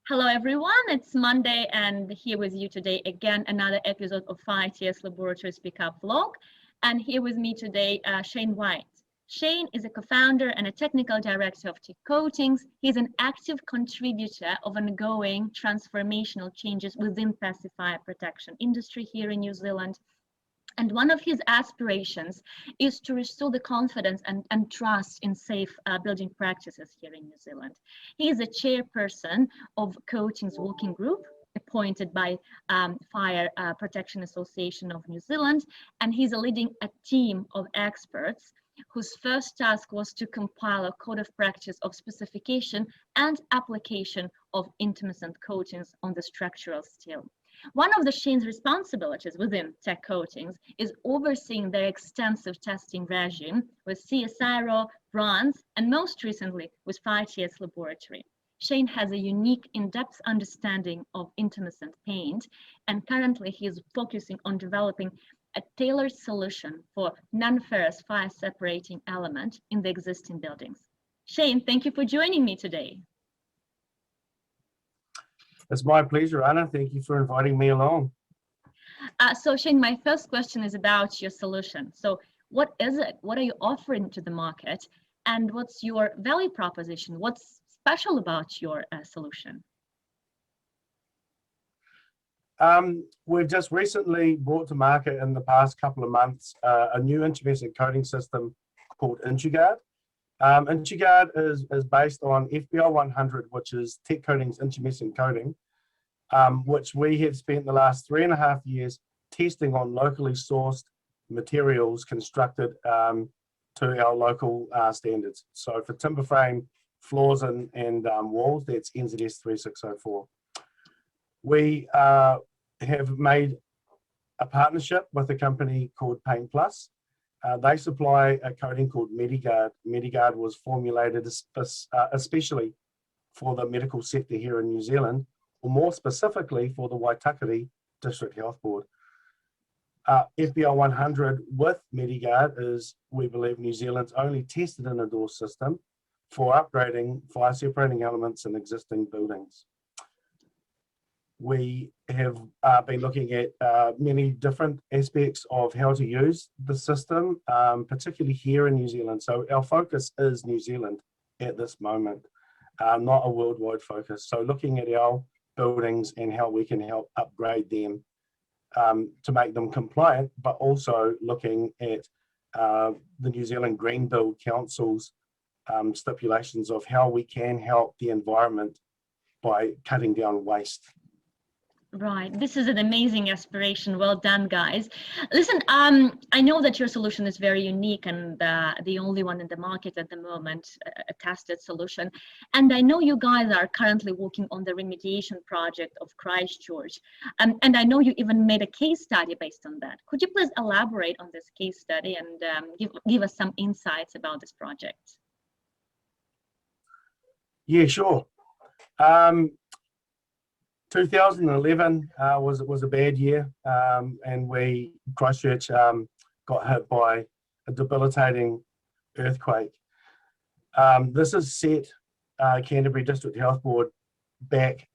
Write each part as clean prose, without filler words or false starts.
Hello everyone, it's Monday and here with you today again another episode of 5TS Laboratory Speak Up vlog, and here with me today Shane Wyatt. Shane is a co-founder and a technical director of TechCoatings. He's an active contributor of ongoing transformational changes within pacifier protection industry here in New Zealand. And one of his aspirations is to restore the confidence and trust in safe building practices here in New Zealand. He is a chairperson of Coatings Working Group, appointed by Fire Protection Association of New Zealand, and he's leading a team of experts whose first task was to compile a code of practice of specification and application of Intumescent Coatings on the structural steel. One of the Shane's responsibilities within TechCoatings is overseeing their extensive testing regime with CSIRO, bronze, and most recently with 5TS Laboratory. Shane has a unique in-depth understanding of intumescent paint, and currently he is focusing on developing a tailored solution for non-ferrous fire separating element in the existing buildings. Shane, thank you for joining me today. It's my pleasure, Anna. Thank you for inviting me along. So Shane, my first question is about your solution. So what is it? What are you offering to the market? And what's your value proposition? What's special about your solution? We've just recently brought to market in the past couple of months a new Intumescent coating system called IntuGuard. IntuGuard is based on FBR 100, which is TechCoatings Intumescent coating, which we have spent the last 3.5 years testing on locally sourced materials constructed to our local standards. So for timber frame floors and walls, that's NZS 3604. We have made a partnership with a company called Paint Plus. They supply a coating called MediGuard. MediGuard was formulated especially for the medical sector here in New Zealand, or more specifically for the Waitakere District Health Board. FBR 100 with MediGuard is, we believe, New Zealand's only tested and endorsed system for upgrading fire separating elements in existing buildings. We have been looking at many different aspects of how to use the system, particularly here in New Zealand. So our focus is New Zealand at this moment, not a worldwide focus. So looking at our buildings and how we can help upgrade them to make them compliant, but also looking at the New Zealand Green Build Council's stipulations of how we can help the environment by cutting down waste. Right, this is an amazing aspiration. Well done, guys. Listen, I know that your solution is very unique and the only one in the market at the moment, a tested solution. And I know you guys are currently working on the remediation project of Christchurch. And I know you even made a case study based on that. Could you please elaborate on this case study and give us some insights about this project? Yeah, sure. 2011 was a bad year, and Christchurch got hit by a debilitating earthquake. This has set Canterbury District Health Board back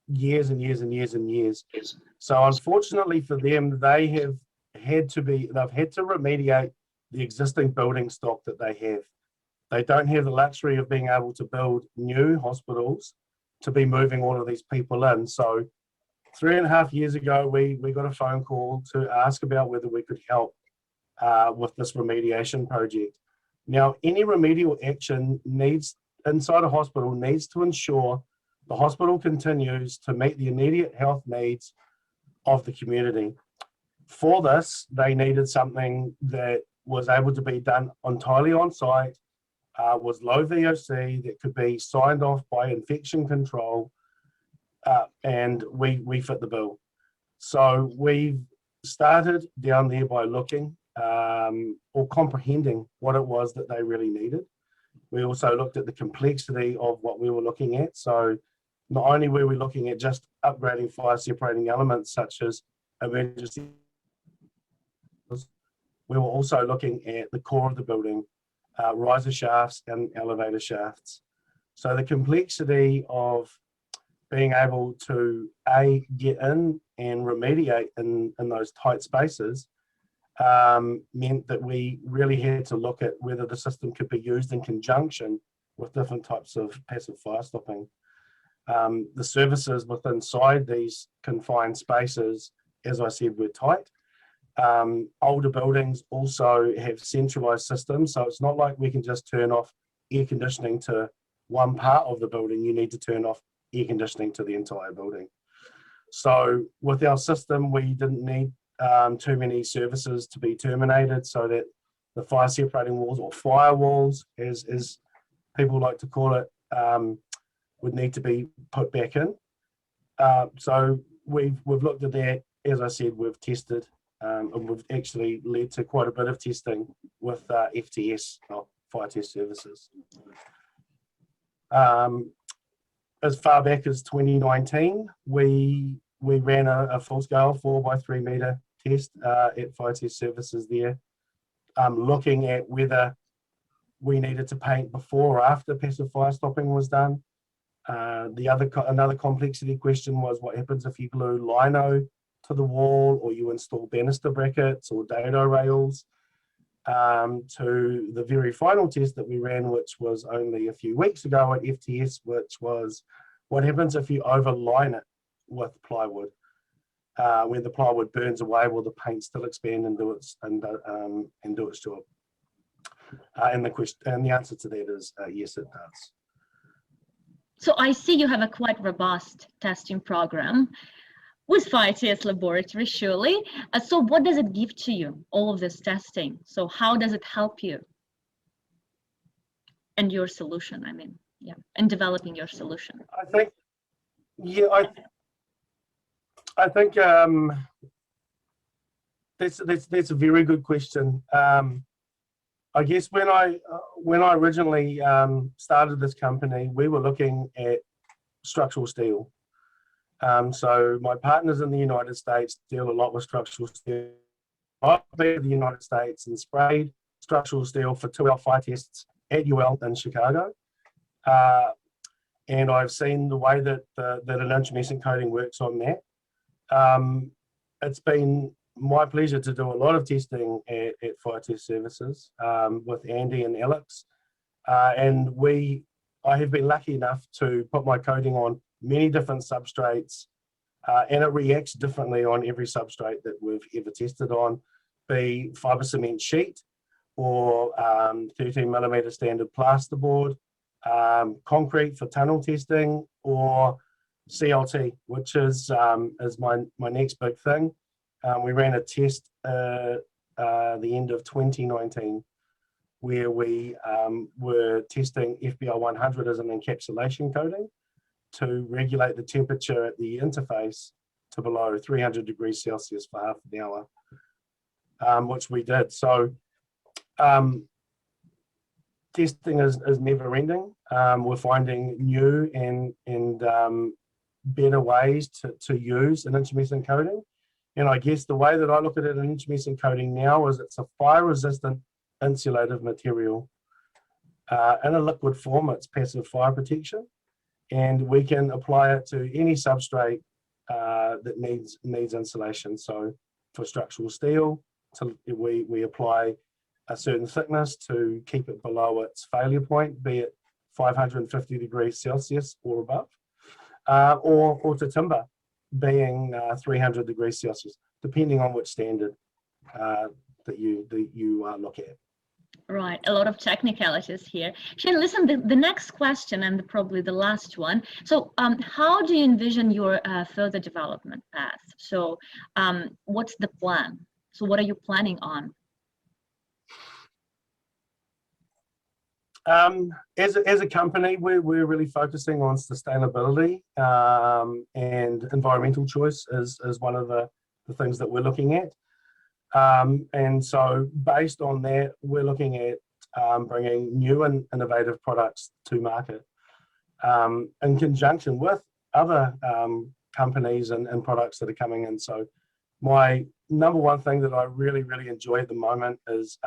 years and years and years and years. So unfortunately for them, they've had to remediate the existing building stock that they have. They don't have the luxury of being able to build new hospitals to be moving all of these people in. So 3.5 years ago, we got a phone call to ask about whether we could help with this remediation project. Now, any remedial action inside a hospital needs to ensure the hospital continues to meet the immediate health needs of the community. For this, they needed something that was able to be done entirely on site, was low VOC, that could be signed off by infection control, and we fit the bill. So we've started down there by looking or comprehending what it was that they really needed. We also looked at the complexity of what we were looking at. So not only were we looking at just upgrading fire separating elements such as emergency, we were also looking at the core of the building, riser shafts and elevator shafts. So the complexity of being able to get in and remediate in those tight spaces meant that we really had to look at whether the system could be used in conjunction with different types of passive fire stopping. The services within inside these confined spaces, as I said, were tight. Older buildings also have centralized systems, so it's not like we can just turn off air conditioning to one part of the building. You need to turn off air conditioning to the entire building. So with our system, we didn't need too many services to be terminated, so that the fire separating walls, or firewalls as people like to call it, would need to be put back in. So we've looked at that. As I said, we've tested and we've actually led to quite a bit of testing with FTS, fire test services. As far back as 2019, we ran a full-scale 4x3 metre test at Fire Test Services there, looking at whether we needed to paint before or after passive fire stopping was done. Another complexity question was, what happens if you glue lino to the wall, or you install banister brackets or dado rails? To the very final test that we ran, which was only a few weeks ago at FTS, which was, what happens if you overline it with plywood? When the plywood burns away, will the paint still expand and do its job? And the answer to that is yes, it does. So I see you have a quite robust testing program with Fire Test Laboratory, surely. So what does it give to you, all of this testing? So how does it help you and your solution, I mean, yeah, in developing your solution? I think, yeah, I think that's a very good question. I guess when I originally started this company, we were looking at structural steel. So my partners in the United States deal a lot with structural steel. I've been to the United States and sprayed structural steel for 2 hour fire tests at UL in Chicago. And I've seen the way that an intumescent coating works on that. It's been my pleasure to do a lot of testing at Fire Test Services with Andy and Alex. And I have been lucky enough to put my coating on many different substrates, and it reacts differently on every substrate that we've ever tested on, be fibre cement sheet or 13mm standard plasterboard, concrete for tunnel testing, or CLT, which is my next big thing. We ran a test the end of 2019 where we were testing FBR 100 as an encapsulation coating to regulate the temperature at the interface to below 300 degrees Celsius for half an hour, which we did. So testing is never ending. We're finding new and better ways to use an intumescent coating. And I guess the way that I look at it, an intumescent coating now is it's a fire-resistant insulative material. In a liquid form, it's passive fire protection, and we can apply it to any substrate that needs insulation. So for structural steel, we apply a certain thickness to keep it below its failure point, be it 550 degrees Celsius or above, or to timber, being 300 degrees Celsius, depending on which standard that you look at. Right, a lot of technicalities here. Shane, listen, the next question, and probably the last one. So how do you envision your further development path? So what's the plan? So what are you planning on? As a company, we're really focusing on sustainability, and environmental choice is one of the things that we're looking at. And so based on that, we're looking at bringing new and innovative products to market in conjunction with other companies and products that are coming in. So my number one thing that I really, really enjoy at the moment is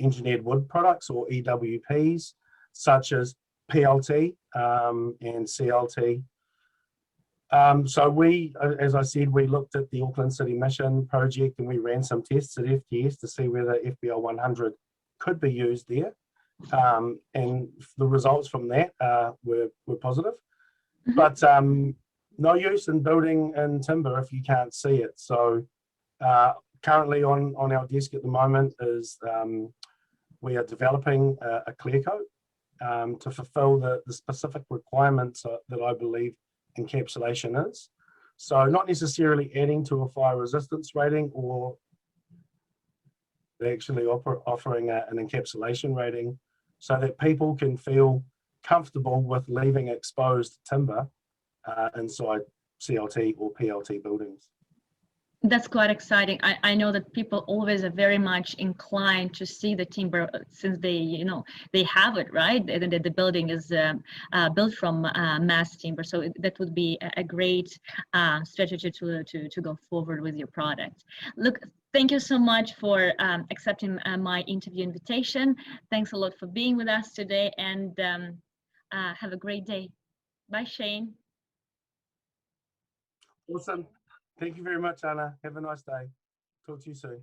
engineered wood products, or EWPs, such as PLT and CLT. So we, as I said, we looked at the Auckland City Mission project and we ran some tests at FTS to see whether FBL 100 could be used there. And the results from that were positive. Mm-hmm. But no use in building in timber if you can't see it. So currently on our desk at the moment is we are developing a clear coat to fulfill the specific requirements that I believe encapsulation is. So not necessarily adding to a fire resistance rating or actually offering an encapsulation rating so that people can feel comfortable with leaving exposed timber inside CLT or PLT buildings. That's quite exciting. I know that people always are very much inclined to see the timber since they have it, right? The building is built from mass timber, so that would be a great strategy to go forward with your product. Look, thank you so much for accepting my interview invitation. Thanks a lot for being with us today, and have a great day. Bye, Shane. Awesome. Thank you very much, Anna. Have a nice day. Talk to you soon.